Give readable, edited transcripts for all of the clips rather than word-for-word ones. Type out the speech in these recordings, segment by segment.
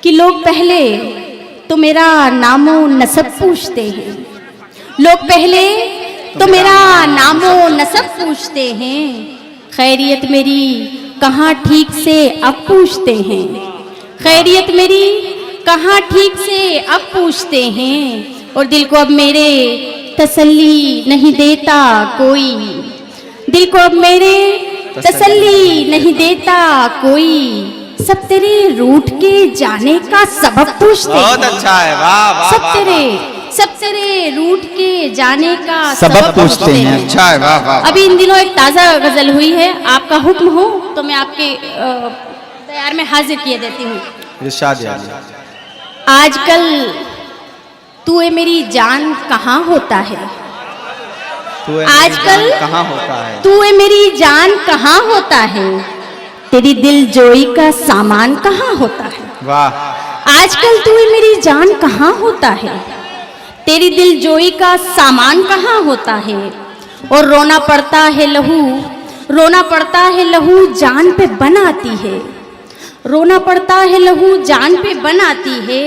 कि लोग पहले तो मेरा नामो नसब पूछते हैं, लोग पहले तो मेरा नामो नसब पूछते हैं, खैरियत मेरी कहाँ ठीक से अब पूछते हैं, खैरियत मेरी कहाँ ठीक से अब पूछते हैं, और दिल को अब मेरे तसल्ली नहीं देता कोई, दिल को अब मेरे तसल्ली नहीं देता कोई, सब तेरे रूठ के जाने का सबब पूछते हैं। बहुत अच्छा है, वाह वाह सब तेरे रूठ के जाने का सबब पूछते हैं। अच्छा है, वाह वाह। अभी इन दिनों एक ताज़ा गजल हुई है, आपका हुक्म हो तो मैं आपके तैयार में हाजिर किए देती हूँ। इरशाद। आजकल तू ए मेरी जान कहाँ होता है, आजकल कहाँ होता है, तू ए मेरी जान कहाँ होता है, तेरी दिल जोई का सामान कहाँ होता है। वाह। आजकल तू ए मेरी जान कहाँ होता है, तेरी दिल जोई का सामान कहाँ होता है, और रोना पड़ता है लहू, रोना पड़ता है लहू जान पे बन आती है, रोना पड़ता है लहू जान पे बन आती है,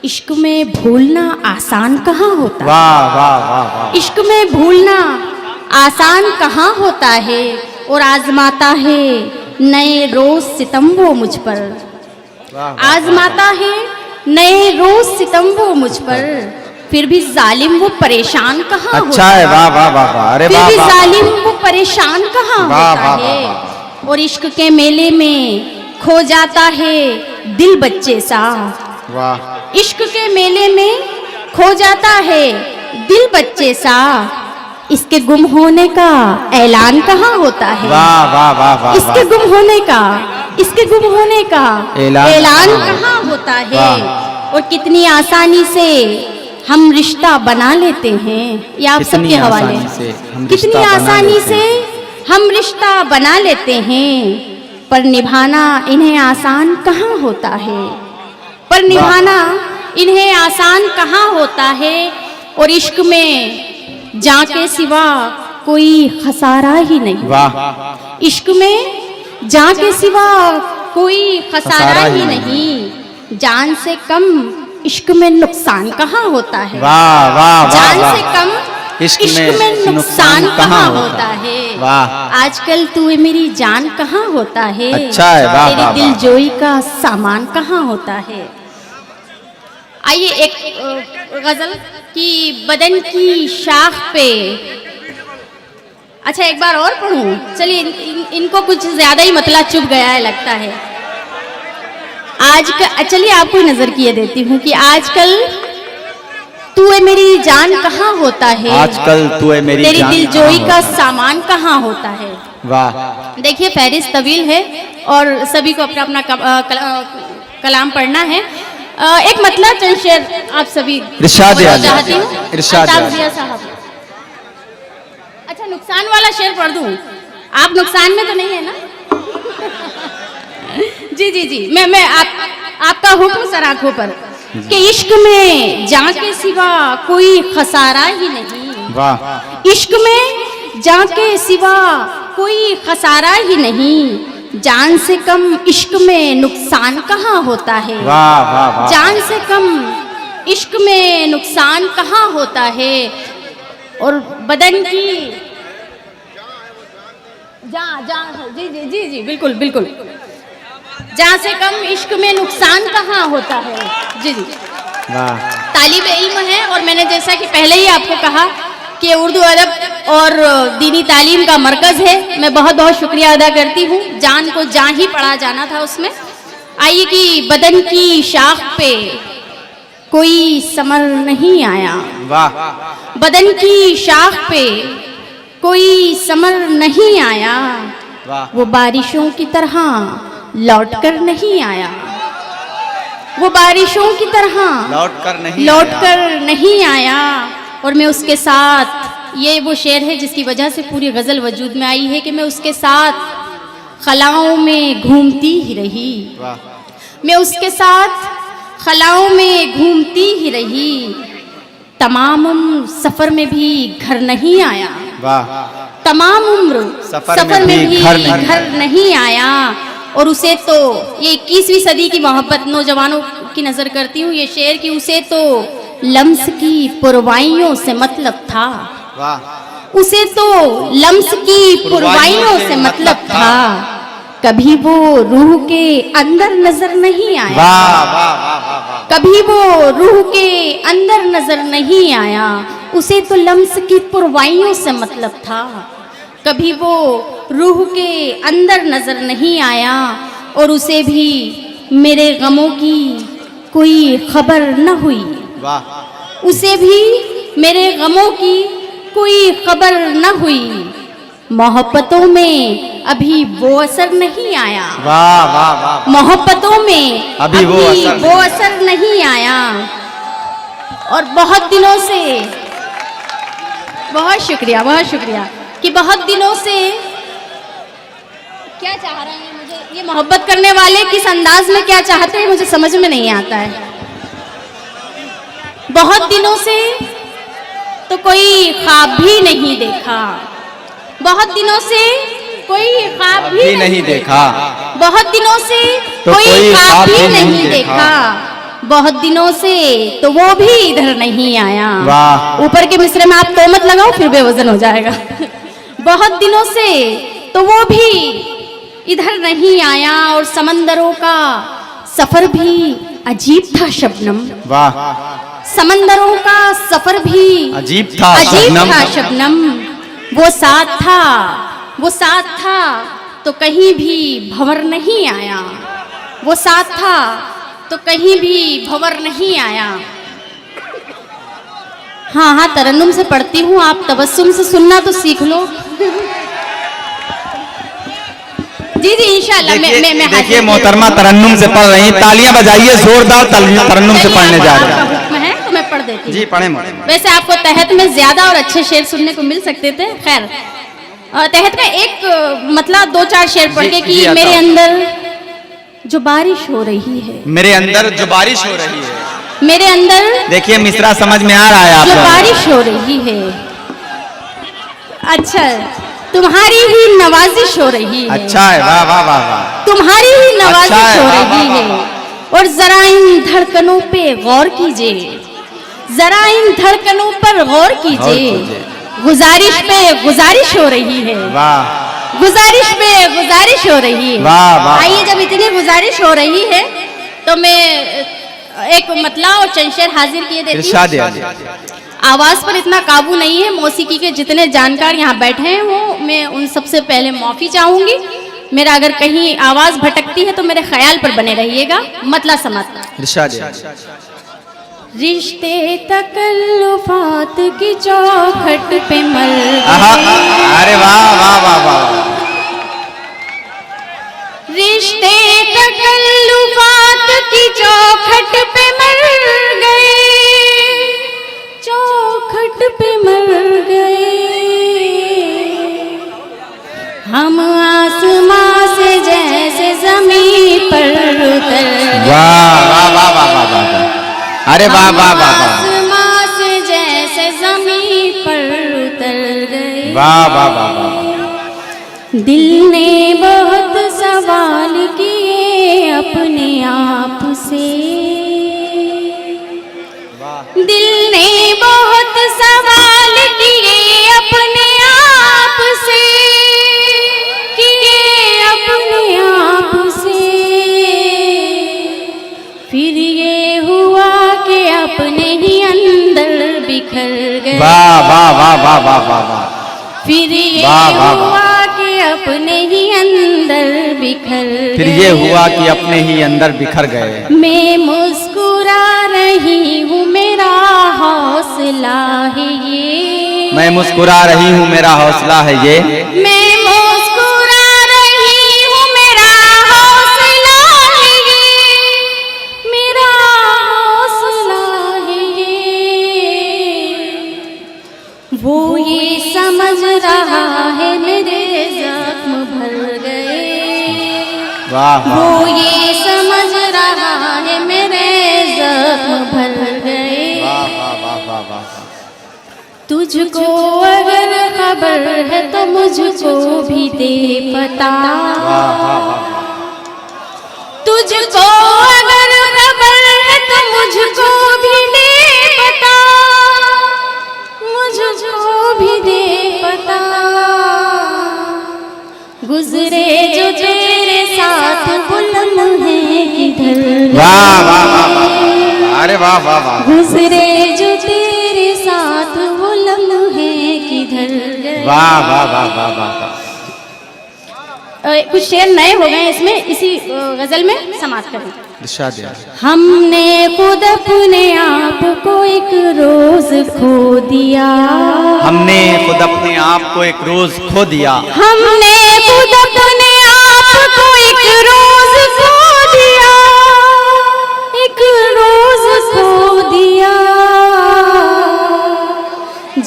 इश्क में भूलना आसान कहाँ होता है। वाह वाह वाह वाह। इश्क में भूलना आसान कहाँ होता है, और आजमाता है नए रोज सितम वो मुझ पर, आजमाता है नए रोज सितम वो मुझ पर, फिर भी जालिम वो परेशान कहाँ होता है। वाह वाह वाह वाह। अरे फिर वाह भी वाह। जालिम वो परेशान कहाँ होता है, और इश्क के मेले में खो जाता है दिल बच्चे सा, वाह। इश्क के मेले में खो जाता है दिल बच्चे सा, इसके गुम होने का ऐलान कहाँ होता है। वाह वाह वाह वाह। इसके गुम होने का, इसके गुम होने का ऐलान कहाँ होता है, और कितनी आसानी से हम रिश्ता बना लेते हैं, ये आप सबके हवाले, कितनी आसानी से हम रिश्ता बना लेते हैं, पर निभाना इन्हें आसान कहाँ होता है, पर निभाना इन्हें आसान कहाँ होता है, और इश्क में जान के सिवा कोई खसारा ही नहीं। वाह। इश्क में जान के सिवा कोई खसारा ही नहीं, जान से कम इश्क में नुकसान कहाँ होता है। वाह वाह वाह। जान से कम इश्क में नुकसान कहाँ होता है। वाह। आजकल तू मेरी जान कहाँ होता है, अच्छा है, वाह तेरी वाह दिल जोई का सामान कहाँ होता है। आइए एक गजल की बदन की शाख पे, अच्छा एक बार और पढ़ूं, चलिए इनको कुछ ज्यादा ही मतला चुभ गया है लगता है। आज का चलिए आपको नजर किए देती हूँ कि आजकल तू है मेरी जान कहाँ होता है, आजकल तू है मेरी तेरी जान दिल कहाँ जोई होता का है। सामान कहाँ होता है। वाह। देखिए फहरिस्त तवील है और सभी को अपना अपना कलाम पढ़ना है। एक मतलब चंद शेर आप सभी इरशाद चाहती हूँ। इरशाद साहब, अच्छा नुकसान वाला शेर पढ़ दूँ, आप नुकसान में तो नहीं है ना। जी जी जी, मैं आपका हुक्म सर आंखों पर, कि इश्क में जान के सिवा कोई खसारा ही नहीं। वाह। इश्क में जान के सिवा कोई खसारा ही नहीं, जान से कम इश्क में नुकसान कहाँ होता है। वाह वाह वाह। जान से कम इश्क में नुकसान कहाँ होता है, और बदन की जी जी जी जी बिल्कुल बिल्कुल, जान से कम इश्क में नुकसान कहाँ होता है। जी जी। वाह। तालिब इल्म है, और मैंने जैसा कि पहले ही आपको कहा कि उर्दू अदब और दीनी तालीम का मरकज़ है, मैं बहुत बहुत शुक्रिया अदा करती हूँ। जान को जान ही पढ़ा जाना था उसमें। आइए कि बदन की शाख पे कोई समर नहीं आया। वाह। बदन की शाख पे कोई समर नहीं आया, वाह। वो बारिशों की तरह लौट कर नहीं आया, वो बारिशों की तरह लौट कर नहीं आया। और मैं उसके साथ, ये वो शेर है जिसकी वजह से पूरी गज़ल वजूद में आई है, कि मैं उसके साथ खलाओं में घूमती ही रही। वाह। मैं उसके साथ खलाओं में घूमती ही रही, तमाम सफ़र में भी घर नहीं आया। वाह। तमाम उम्र सफ़र में भी घर नहीं आया, और उसे तो ये 21वीं सदी की मोहब्बत नौजवानों की नजर करती हूँ ये शेर की, उसे तो लम्स की पुरवाइयों से मतलब था, वाह उसे तो लम्स की पुरवाइयों से मतलब था, कभी वो रूह के अंदर नजर नहीं आया, वाह वाह वाह वाह, कभी वो रूह के अंदर नजर नहीं आया, उसे तो लम्स की पुरवाइयों से मतलब था, कभी वो रूह के अंदर नजर नहीं आया, और उसे भी मेरे गमों की कोई खबर न हुई, वाह उसे भी मेरे गमों की कोई खबर न हुई, मोहब्बतों में अभी वो असर नहीं आया, वाह वाह वाह, मोहब्बतों में अभी वो असर नहीं आया, और बहुत दिनों से, बहुत शुक्रिया कि बहुत दिनों से क्या चाह रहे हैं, मुझे ये मोहब्बत करने वाले किस अंदाज में क्या चाहते हैं मुझे समझ में नहीं आता है। बहुत दिनों से तो कोई ख्वाब भी नहीं देखा, बहुत दिनों से कोई ख्वाब भी नहीं देखा, बहुत दिनों से तो कोई ख्वाब भी नहीं देखा, बहुत दिनों से तो वो भी इधर नहीं आया। वाह। ऊपर के मिसरे में आप तो मत लगाओ फिर बेवजन हो जाएगा। बहुत दिनों से तो वो भी इधर नहीं आया, और समंदरों का सफर भी अजीब था शबनम, वाह समंदरों का सफर भी अजीब था शबनम, वो साथ था तो कहीं भी भंवर नहीं आया, वो साथ था तो कहीं भी भंवर नहीं आया। हाँ तरन्नुम से पढ़ती हूँ, आप तबस्सुम से सुनना तो सीख लो। जी इंशाल्लाह मैं देखिए मोहतरमा तरन्नुम से पढ़ रही, तालियां बजाइए जोरदार, तरन्नुम से पढ़ने जा रहे हैं। हुक्म है तो मैं पढ़ देती हूँ। जी पढ़े। वैसे आपको तहत में ज्यादा और अच्छे शेर सुनने को मिल सकते थे, खैर तहत में एक मतलब 2-4 शेर पढ़ के कि मेरे अंदर जो बारिश हो रही है, मेरे अंदर जो बारिश हो रही है, मेरे अंदर देखिए मिसरा समझ में आ रहा है जो आप बारिश हो रही है, अच्छा तुम्हारी ही नवाजिश हो रही है, अच्छा है, वाह वाह वाह वाह, तुम्हारी ही नवाजिश अच्छा है, हो वाह, रही वाह, है, वाह, और जरा इन धड़कनों पे गौर कीजिए, जरा इन धड़कनों पर गौर कीजिए, गुजारिश हो रही है, वाह गुजारिश हो रही है। वाह, वाह। आइए जब इतनी गुजारिश हो रही है तो मैं एक मतला और चंद शेर हाजिर किए देती इरशाद हूँ। है। आवाज पर इतना काबू नहीं है, मौसीकी के जितने जानकार यहाँ बैठे हैं वो मैं उन सबसे पहले माफी चाहूंगी, मेरा अगर कहीं आवाज भटकती है तो मेरे ख्याल पर बने रहिएगा। मतला समात इरशाद है। रिश्ते तकल्लुफात की चौखट पे मर आहा, गए, अरे वाह वाह वाह वाह, रिश्ते तकल्लुफात की चौखट पे मर गए, चौखट पे मर गए, हम आसमां से जैसे जमीन पर उतर गए, वाह वाह वाह वाह वाह वाह, अरे वाह वाह वाह वाह, आसमां से जैसे जमीन पर उतर गए, वाह वाह वाह वाह, दिल ने बहुत सवाल किए अपने आप से, दिल ने बहुत सवाल किए अपने आप से, किए अपने आप से, फिर ये हुआ कि अपने ही अंदर बिखर गए, वाह वाह वाह वाह वाह वाह वाह, फिर ये वाह, वाह, वाह। हुआ कि अपने ही अंदर बिखर फिर ये हुआ कि अपने ही अंदर बिखर गए, मैं मुस्कुरा रही हूँ मेरा हौसला है ये, मैं मुस्कुरा रही हूँ मेरा हौसला है ये, मैं मुस्कुरा रही हूँ मेरा हौसला है ये, मेरा हौसला है ये, वो ये समझ रहा है मेरे जख्म भर गए, वाह वाह, वो ये समझ रहा है मेरे जख्म भर गए, वाह वाह वाह वाह वाह, तुझको अगर खबर है तो मुझको भी दे पता, वाह वाह वाह, तुझको अगर खबर है तो मुझको भी दे पता, मुझको भी दे पता। गुजरे जो तेरे साथ वो लम्हे किधर वाह वाह वाह वाह, अरे वाह वाह वाह। गुजरे जो तेरे साथ वो लम्हे किधर गए। वाह वाह वाह वाह वाह। कुछ शेर नए हो गए इसमें, इसी गजल में समाप्त करें। इरशाद है। हमने खुद अपने आप को एक रोज खो दिया, हमने खुद अपने आप को एक रोज खो दिया, हमने खुद अपने आप को एक रोज खो दिया, एक रोज खो दिया।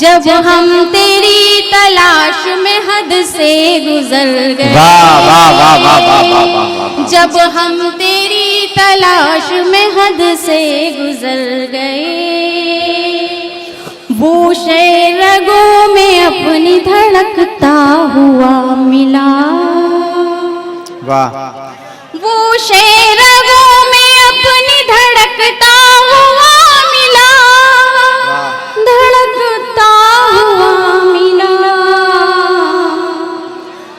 जब हम तेरी तलाश में हद से गुजर गए, वाह वाह वाह वाह वाह वाह वाह। जब हम तेरी तलाश में हद से गुजर गए, वो शेर रगों में अपनी धड़कता हुआ मिला, वाह। वो शेर रगों में अपनी धड़कता हुआ मिला, धड़कता हुआ मिला।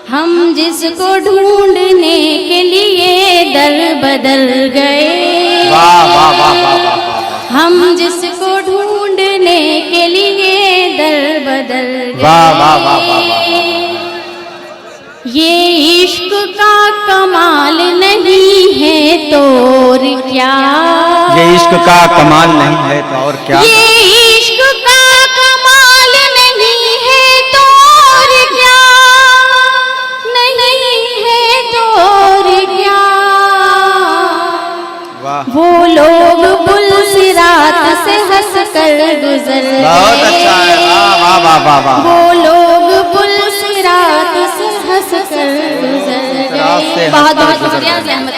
हम जिसको ढूंढने के लिए दर बदल गए, वाह वाह वाह वाह वाह। हम जिसको ढूंढने के लिए दर बदल गए। वाह वाह वाह वाह। ये इश्क का कमाल नहीं है तो और क्या, ये इश्क का कमाल नहीं है तो और क्या, ये इश्क का कमाल नहीं है तो और क्या, नहीं है तो और क्या। वाह। वो लोग पुलसिरात से हंस कर गुजर गए, बहुत अच्छा है, वाह वाह वाह वाह वाह। वो लोग पुलसिरात से हंस कर गुजर गए। बहादुर शुक्रिया, रहमत